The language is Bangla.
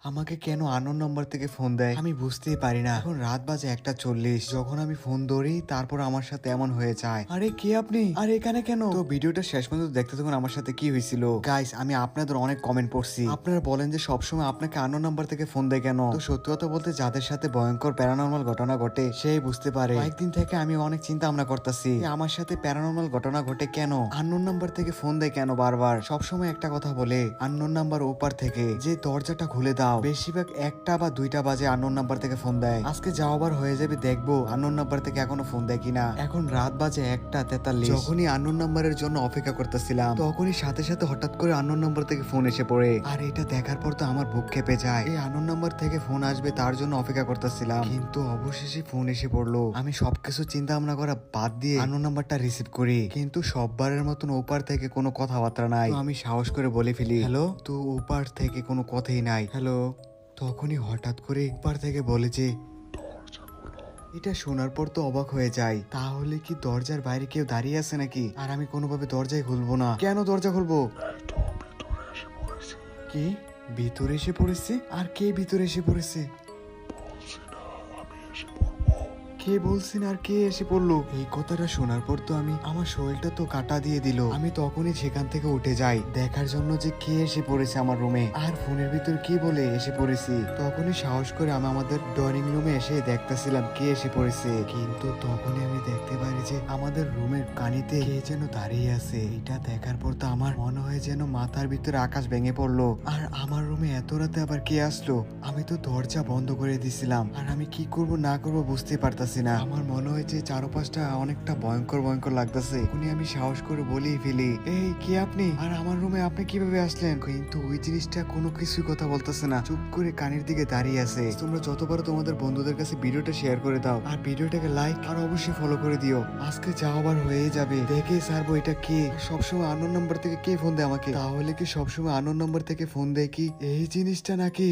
আমাকে কেন আননোন নাম্বার থেকে ফোন দেয় আমি বুঝতেই পারি না। এখন রাত বাজে 1:40। যখন আমি ফোন ধরি তারপর আমার সাথে এমন হয়ে যায়। আরে কে আপনি? আর এখানে কেন? তো ভিডিওটা শেষ পর্যন্ত দেখতে থাকুন আমার সাথে কি হয়েছিল। গাইস, আমি আপনাদের অনেক কমেন্ট পড়ছি, আপনারা বলেন যে সবসময় আপনাকে আননোন নাম্বার থেকে ফোন দেয় কেন। তো সত্যি কথা বলতে যাদের সাথে ভয়ঙ্কর প্যারানর্মাল ঘটনা ঘটে সেই বুঝতে পারে। কয়েকদিন থেকে আমি অনেক চিন্তা ভাবনা করতেছি আমার সাথে প্যারানর্মাল ঘটনা ঘটে কেন, আননোন নাম্বার থেকে ফোন দেয় কেন বারবার। সবসময় একটা কথা বলে আননোন নাম্বার ওপার থেকে যে দরজাটা খুলে দাও, বেশিরভাগ 1টা বা 2টা বাজে আননোন নাম্বার থেকে ফোন দেয়। আজকে যাওয়াবার হয়ে যাবে, দেখবো আননোন নাম্বার থেকে এখনো ফোন দেয় কিনা। এখন রাত বাজে 1:43। যখনই আননোন নাম্বারের জন্য অপেক্ষা করতেছিলাম তখনই সাথে সাথে হঠাৎ করে আননোন নাম্বার থেকে ফোন এসে পড়ে। আর এটা দেখার পর তো আমার বুক কেঁপে যায়। এই আননোন নাম্বার থেকে ফোন আসবে তার জন্য অপেক্ষা করতেছিলাম, কিন্তু অবশেষে ফোন এসে পড়লো। আমি সবকিছু চিন্তা ভাবনা করা বাদ দিয়ে আননোন নাম্বারটা রিসিভ করি, কিন্তু সববারের মতন ওপার থেকে কোনো কথাবার্তা নাই। তো আমি সাহস করে বলে ফেলি, হ্যালো। তো ওপার থেকে কোনো কথাই নাই, হ্যালো। তখনই হঠাৎ করে ওপার থেকে বলে যে, এটা শোনার পর তো অবাক হয়ে যায়, তাহলে কি দরজার বাইরে কেউ দাঁড়িয়ে আছে নাকি? আর আমি কোনোভাবে দরজাই খুলবো না। কেন দরজা খুলবো? কি ভিতরে এসে পড়েছে? আর কে ভিতরে এসে পড়েছে? কে বলছেন আর কে এসে পড়লো? এই কথাটা শোনার পর তো আমার শরীরটা তো কাটা দিয়ে দিল। আমি তখনই সেখান থেকে উঠে যাই দেখার জন্য যে কে এসে পড়েছে আমার রুমে, আর ফোনের ভিতর কি বলে এসে পড়েছি। তখনই সাহস করে আমি আমাদের ড্রয়িং রুমে এসে দেখতেছিলাম কে এসে পড়েছে, কিন্তু তখনই আমি দেখতে পারি যে আমাদের রুমের কানিতে কে যেন দাঁড়িয়ে আছে। এটা দেখার পর তো আমার মনে হয় যেন মাথার ভিতরে আকাশ ভেঙে পড়লো। আর আমার রুমে এত রাতে আবার কে আসলো? আমি তো দরজা বন্ধ করে দিছিলাম, আর আমি কি করব না করব বুঝতে পারতাছি না। আমার মনে হয় যে চারপাশটা অনেকটা ভয়ঙ্কর ভয়ঙ্কর লাগতেছে। উনি আমি সাহস করে বলেই ফেলি, এই কে আপনি? আর আমার রুমে আপনি কিভাবে আসলেন? কিন্তু ওই জিনিসটা কোনো কিছুই কথা বলতেছে না, চুপ করে কানের দিকে দাঁড়িয়ে আছে। তোমরা যতবার তোমাদের বন্ধুদের কাছে ভিডিওটা শেয়ার করে দাও, আর ভিডিওটাকে লাইক আর অবশ্যই ফলো করে দিও। আজকে যাওয়াবার হয়ে যাবে, দেখে সারবো এটা কে। সবসময় আননোন নাম্বার থেকে কে ফোন দেয় আমাকে? তাহলে কি সবসময় আননোন নাম্বার থেকে ফোন দেয় কি এই জিনিসটা নাকি?